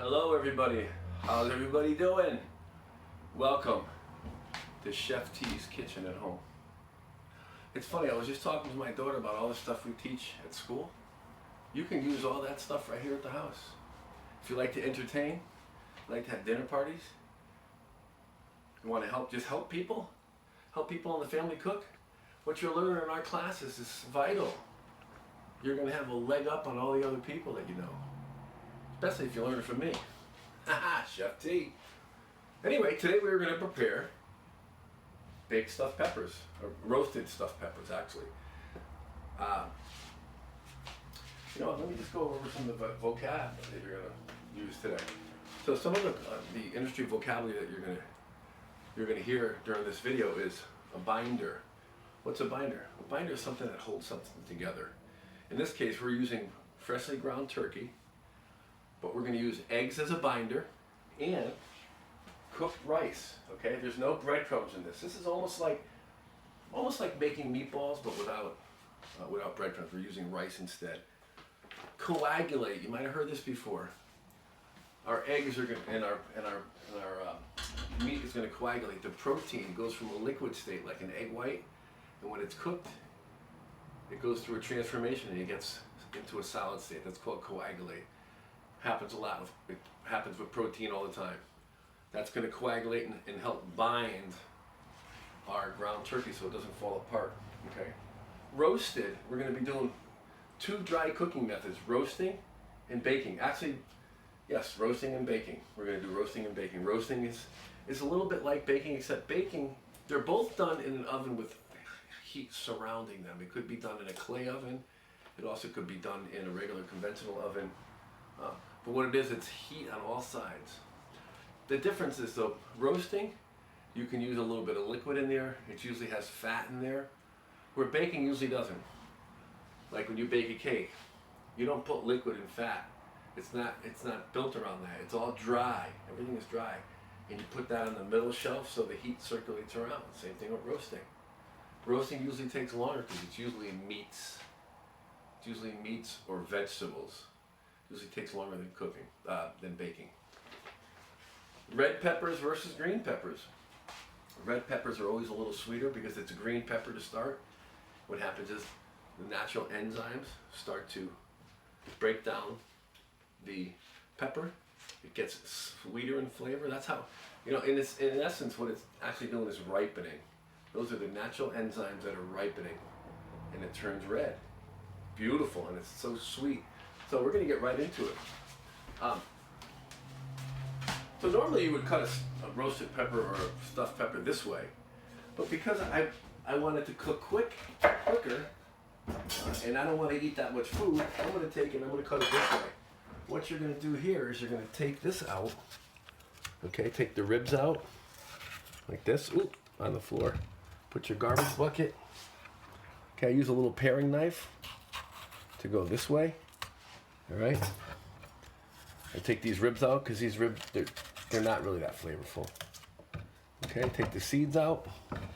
Hello everybody, how's everybody doing? Welcome to Chef T's Kitchen at Home. It's funny, I was just talking to my daughter about all the stuff we teach at school. You can use all that stuff right here at the house. If you like to entertain, like to have dinner parties, you want to just help people in the family cook, what you're learning in our classes is vital. You're going to have a leg up on all the other people that you know. Especially if you learn it from me. Haha, Chef T. Anyway, today we are going to prepare baked stuffed peppers, or roasted stuffed peppers actually. Let me just go over some of the vocab that you're going to use today. So some of the industry vocabulary that you're going to hear during this video is a binder. What's a binder? A binder is something that holds something together. In this case, we're using freshly ground turkey, but we're going to use eggs as a binder and cooked rice. Okay, there's no breadcrumbs in this. This is almost like making meatballs, but without breadcrumbs. We're using rice instead. Coagulate. You might have heard this before. Our eggs are going and our meat is going to coagulate. The protein goes from a liquid state like an egg white, and when it's cooked, it goes through a transformation and it gets into a solid state. That's called coagulate. Happens a lot. It happens with protein all the time. That's going to coagulate and help bind our ground turkey so it doesn't fall apart. Okay. Roasted. We're going to be doing two dry cooking methods: roasting and baking. Actually, yes, roasting and baking. We're going to do roasting and baking. Roasting is a little bit like baking, except baking, they're both done in an oven with heat surrounding them. It could be done in a clay oven. It also could be done in a regular conventional oven. But what it is, it's heat on all sides. The difference is, though, roasting, you can use a little bit of liquid in there. It usually has fat in there, where baking usually doesn't. Like when you bake a cake, you don't put liquid and fat. It's not built around that. It's all dry. Everything is dry. And you put that on the middle shelf so the heat circulates around. Same thing with roasting. Roasting usually takes longer because it's usually meats. It's usually meats or vegetables. It usually takes longer than cooking, than baking. Red peppers versus green peppers. Red peppers are always a little sweeter because it's a green pepper to start. What happens is the natural enzymes start to break down the pepper. It gets sweeter in flavor. That's how, in essence, what it's actually doing is ripening. Those are the natural enzymes that are ripening, and it turns red. Beautiful, and it's so sweet. So we're going to get right into it. So normally you would cut a roasted pepper or a stuffed pepper this way, but because I want it to cook quicker, and I don't want to eat that much food, I'm going to take it and I'm going to cut it this way. What you're going to do here is you're going to take this out. Okay, take the ribs out like this. Ooh, on the floor. Put your garbage bucket. Okay, I use a little paring knife to go this way. All right. I take these ribs out because these ribs, they're not really that flavorful. Okay, take the seeds out.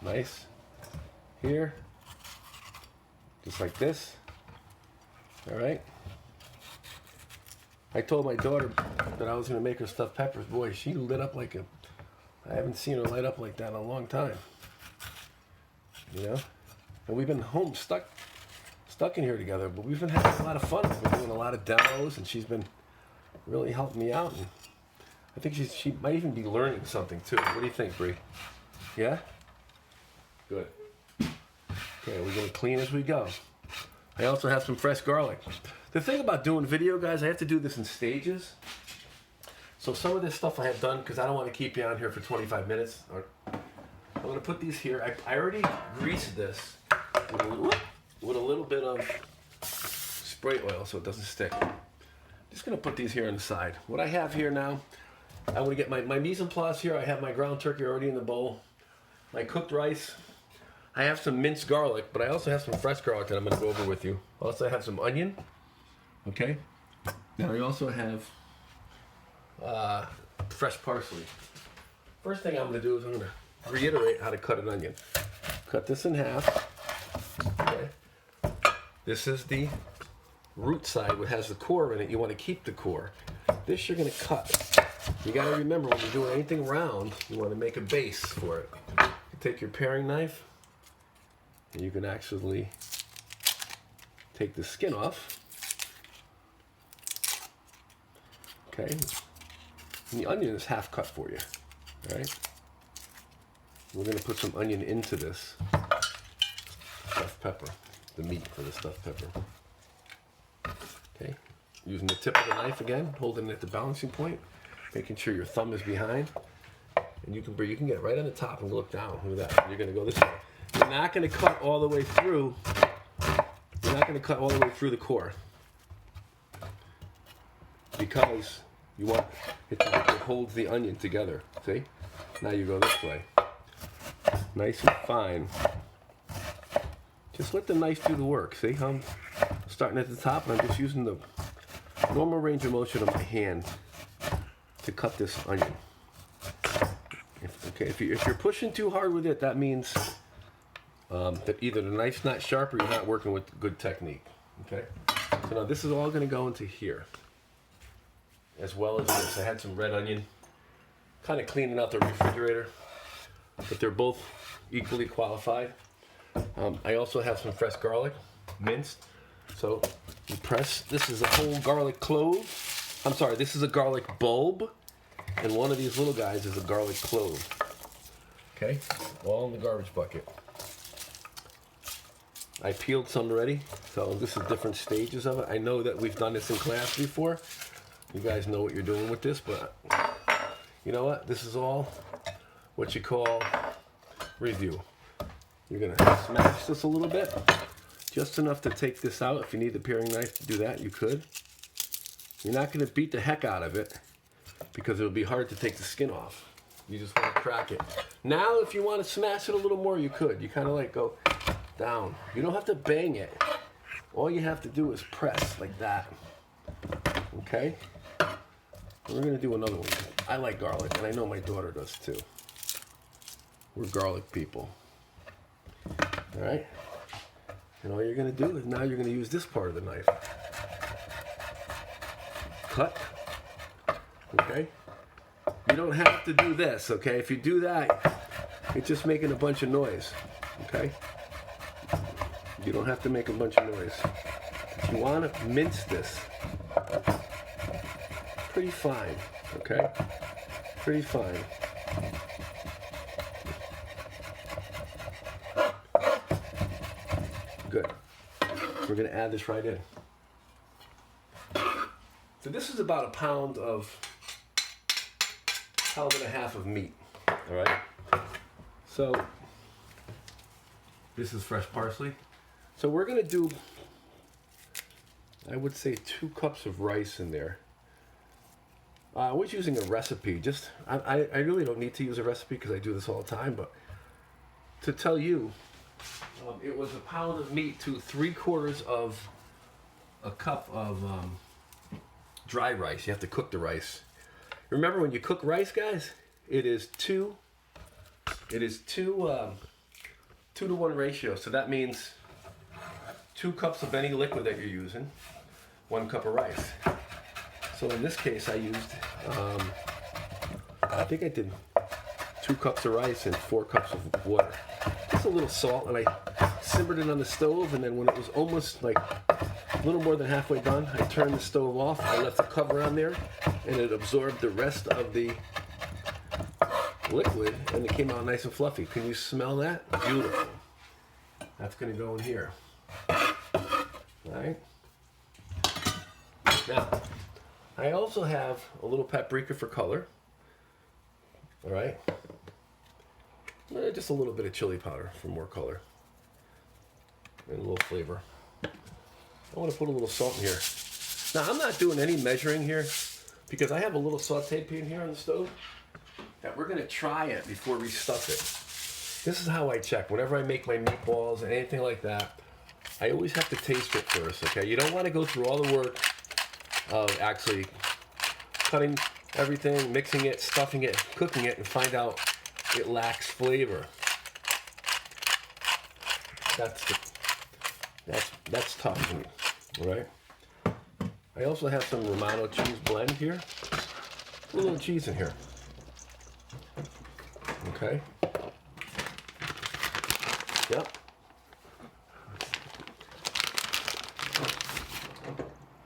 Nice. Here. Just like this. All right. I told my daughter that I was going to make her stuffed peppers. Boy, she lit up like I haven't seen her light up like that in a long time. And we've been home stuck in here together, but we've been having a lot of fun. We've been doing a lot of demos, and she's been really helping me out. And I think she might even be learning something too. What do you think, Bree? Yeah? Good. Okay, we're going to clean as we go. I also have some fresh garlic. The thing about doing video, guys, I have to do this in stages. So some of this stuff I have done because I don't want to keep you on here for 25 minutes. I'm going to put these here. I already greased this with a little bit of spray oil so it doesn't stick. Just going to put these here on the side. What I have here now, I'm going to get my mise en place here. I have my ground turkey already in the bowl. My cooked rice. I have some minced garlic, but I also have some fresh garlic that I'm going to go over with you. Also, I have some onion. Okay. Now I also have fresh parsley. First thing I'm going to do is I'm going to reiterate how to cut an onion. Cut this in half. Okay. This is the root side, which has the core in it. You want to keep the core. This you're gonna cut. You gotta remember when you're doing anything round, you wanna make a base for it. You take your paring knife, and you can actually take the skin off. Okay, and the onion is half cut for you, all right? We're gonna put some onion into this stuffed pepper, the meat for the stuffed pepper. Okay, using the tip of the knife again, holding it at the balancing point, making sure your thumb is behind, and you can get it right on the top and look down. Look at that. You're gonna go this way. You're not gonna cut all the way through. You're not gonna cut all the way through the core because you want it to hold the onion together. See? Now you go this way. Nice and fine. Just let the knife do the work. See how I'm starting at the top and I'm just using the normal range of motion of my hand to cut this onion. If you're pushing too hard with it, that means that either the knife's not sharp or you're not working with good technique. Okay? So now this is all going to go into here. As well as this. I had some red onion. Kind of cleaning out the refrigerator. But they're both equally qualified. I also have some fresh garlic, minced. So you press, this is a whole garlic clove. I'm sorry, this is a garlic bulb. And one of these little guys is a garlic clove. Okay, all in the garbage bucket. I peeled some already, so this is different stages of it. I know that we've done this in class before. You guys know what you're doing with this, but you know what? This is all what you call review. You're gonna smash this a little bit, just enough to take this out. If you need the paring knife to do that, you could. You're not gonna beat the heck out of it because it'll be hard to take the skin off. You just wanna crack it. Now, if you wanna smash it a little more, you could. You kinda like go down. You don't have to bang it. All you have to do is press like that. Okay? We're gonna do another one. I like garlic, and I know my daughter does too. We're garlic people. All right? And all you're gonna do is now you're gonna use this part of the knife. Cut. Okay? You don't have to do this, okay? If you do that, it's just making a bunch of noise. Okay? You don't have to make a bunch of noise. If you wanna mince this, pretty fine, okay? Pretty fine. Good. We're gonna add this right in. So this is about a pound and a half of meat, all right? So this is fresh parsley. So we're gonna do, I would say 2 cups of rice in there. I was using a recipe. I really don't need to use a recipe because I do this all the time, but to tell you, it was a pound of meat to 3/4 of a cup of dry rice. You have to cook the rice. Remember when you cook rice, guys, it is 2 to 1 ratio. So that means 2 cups of any liquid that you're using, 1 cup of rice. So in this case, I used, I think I did 2 cups of rice and 4 cups of water. Just a little salt, and I simmered it on the stove, and then when it was almost like a little more than halfway done, I turned the stove off, I left the cover on there, and it absorbed the rest of the liquid, and it came out nice and fluffy. Can you smell that? Beautiful. That's gonna go in here. All right. Now, I also have a little paprika for color. All right. Just a little bit of chili powder for more color and a little flavor. I want to put a little salt in here. Now, I'm not doing any measuring here because I have a little saute pan here on the stove that we're going to try it before we stuff it. This is how I check. Whenever I make my meatballs and anything like that, I always have to taste it first, okay? You don't want to go through all the work of actually cutting everything, mixing it, stuffing it, cooking it, and find out it lacks flavor. That's tough for me, all right? I also have some Romano cheese blend here. A little cheese in here. Okay. Yep.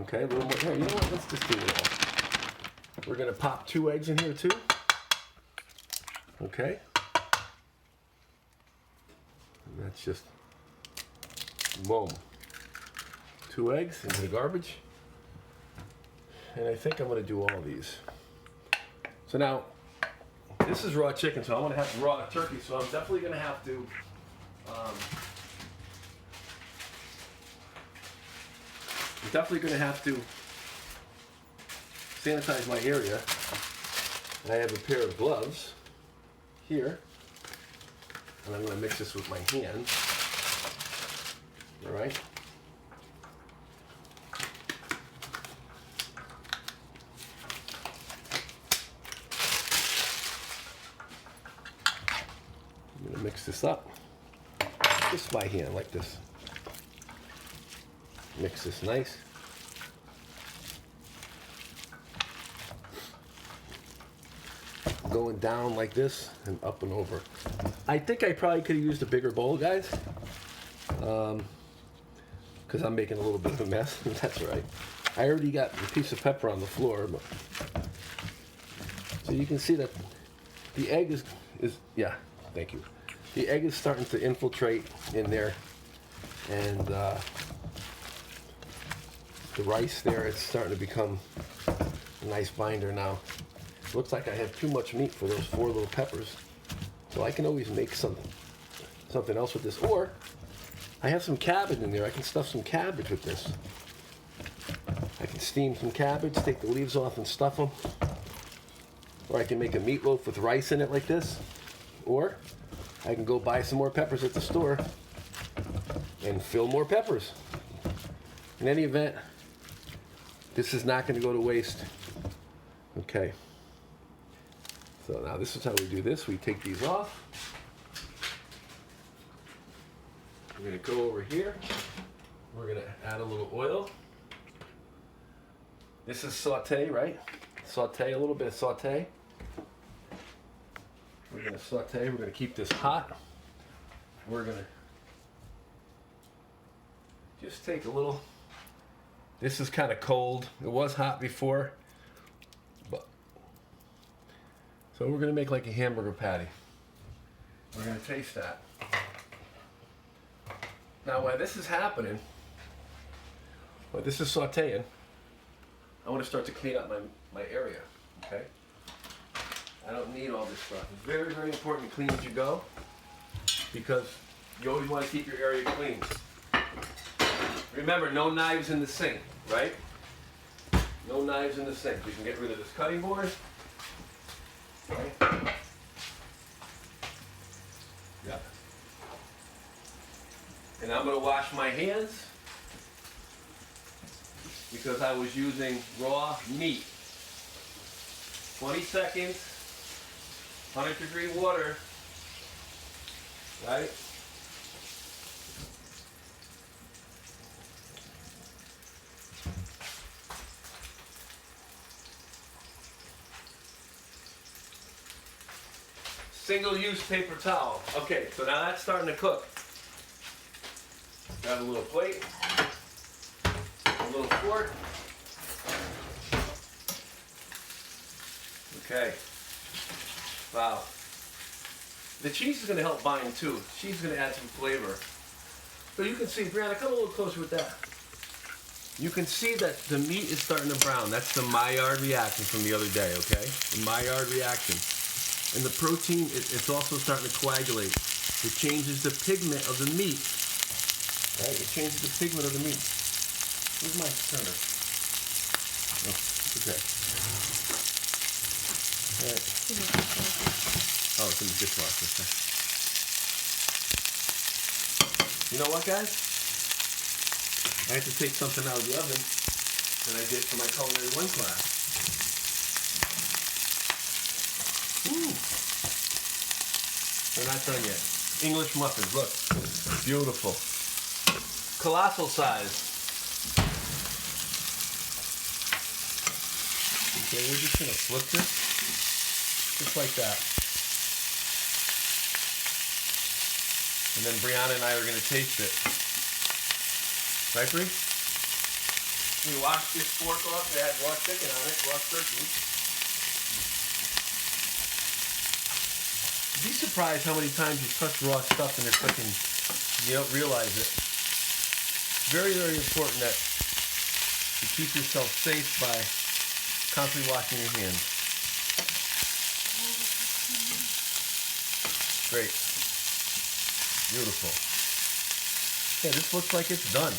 Okay, a little more. Here, you know what? Let's just do it all. We're gonna pop 2 eggs in here too. Okay. And that's just boom. 2 eggs into the garbage. And I think I'm gonna do all these. So now, this is raw chicken, so I want to have raw turkey, so I'm definitely gonna have to sanitize my area. And I have a pair of gloves here, and I'm going to mix this with my hand. All right. I'm going to mix this up. Just by hand, like this. Mix this nice. Going down like this and up and over. I think I probably could have used a bigger bowl, guys. Because I'm making a little bit of a mess. That's right. I already got a piece of pepper on the floor. But so you can see that the egg is yeah, thank you. The egg is starting to infiltrate in there. And the rice there, it's starting to become a nice binder now. Looks like I have too much meat for those 4 little peppers. So I can always make something else with this. Or I have some cabbage in there. I can stuff some cabbage with this. I can steam some cabbage, take the leaves off and stuff them. Or I can make a meatloaf with rice in it like this. Or I can go buy some more peppers at the store and fill more peppers. In any event, this is not going to go to waste. Okay. So now this is how we do this. We take these off. We're going to go over here. We're going to add a little oil. This is saute, right? Saute, a little bit of saute. We're going to saute. We're going to keep this hot. We're going to just take a little. This is kind of cold. It was hot before. So we're going to make like a hamburger patty. We're going to taste that. Now while this is happening, while this is sauteing, I want to start to clean up my area, okay? I don't need all this stuff. It's very, very important to clean as you go because you always want to keep your area clean. Remember, no knives in the sink, right? No knives in the sink. We can get rid of this cutting board. Right? Yeah. And I'm going to wash my hands because I was using raw meat. 20 seconds, 100-degree water, right? Single-use paper towel. Okay, so now that's starting to cook. Got a little plate, a little fork. Okay. Wow. The cheese is going to help bind too. Cheese is going to add some flavor. So you can see, Brianna, come a little closer with that. You can see that the meat is starting to brown. That's the Maillard reaction from the other day, okay? The Maillard reaction. And the protein, it's also starting to coagulate. It changes the pigment of the meat. Right? It changes the pigment of the meat. Where's my turner? Oh, okay. All right. Oh, it's in the dishwasher. Okay. You know what, guys? I had to take something out of the oven that I did for my culinary 1 class. Ooh. They're not done yet. English muffins, look. Beautiful. Colossal size. Okay, we're just gonna flip this, just like that. And then Brianna and I are gonna taste it. Right, Bri? We washed this fork off, it had raw chicken on it, raw turkey. You'd be surprised how many times you touch raw stuff in your cooking, you don't realize it. Very, very important that you keep yourself safe by constantly washing your hands. Great. Beautiful. Okay, this looks like it's done.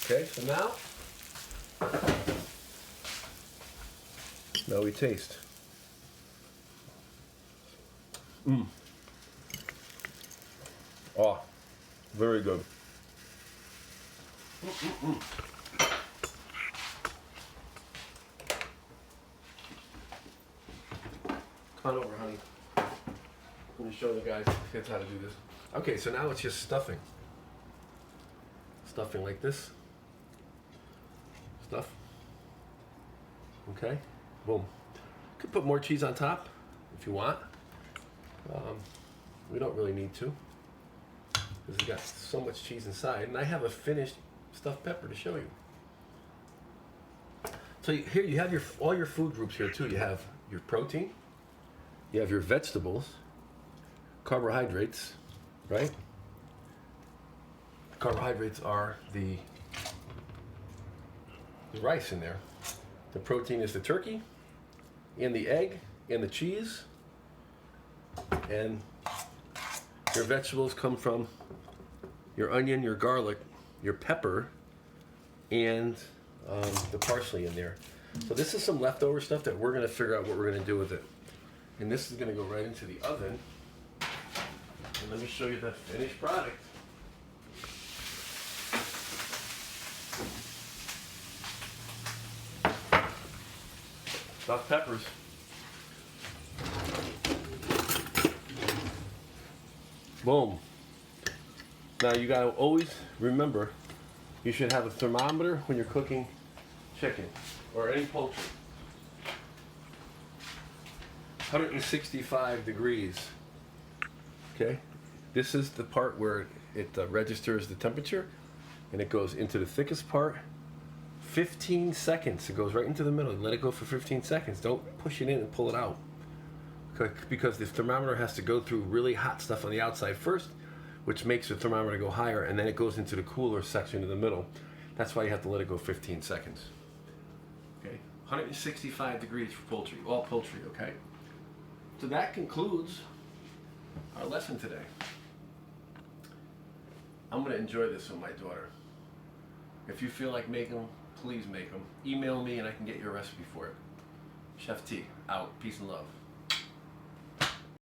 Okay, so now we taste. Oh, very good. Come on over, honey. I'm going to show the guys kids how to do this. Okay, so now it's just stuffing. Stuffing like this. Stuff. Okay, boom. Could put more cheese on top if you want. We don't really need to, because we got so much cheese inside. And I have a finished stuffed pepper to show you. So here you have all your food groups here too. You have your protein, you have your vegetables, carbohydrates, right? Carbohydrates are the rice in there. The protein is the turkey, and the egg, and the cheese, and your vegetables come from your onion, your garlic, your pepper, and the parsley in there. So this is some leftover stuff that we're going to figure out what we're going to do with it. And this is going to go right into the oven. And let me show you the finished product. Stuffed peppers. Boom. Now you gotta always remember, you should have a thermometer when you're cooking chicken or any poultry. 165 degrees. Okay? This is the part where it registers the temperature, and it goes into the thickest part. 15 seconds. It goes right into the middle. Let it go for 15 seconds. Don't push it in and pull it out. Because the thermometer has to go through really hot stuff on the outside first, which makes the thermometer go higher, and then it goes into the cooler section in the middle. That's why you have to let it go 15 seconds. Okay, 165 degrees for poultry, all poultry, okay? So that concludes our lesson today. I'm gonna enjoy this with my daughter. If you feel like making them, please make them. Email me and I can get you a recipe for it. Chef T, out. Peace and love.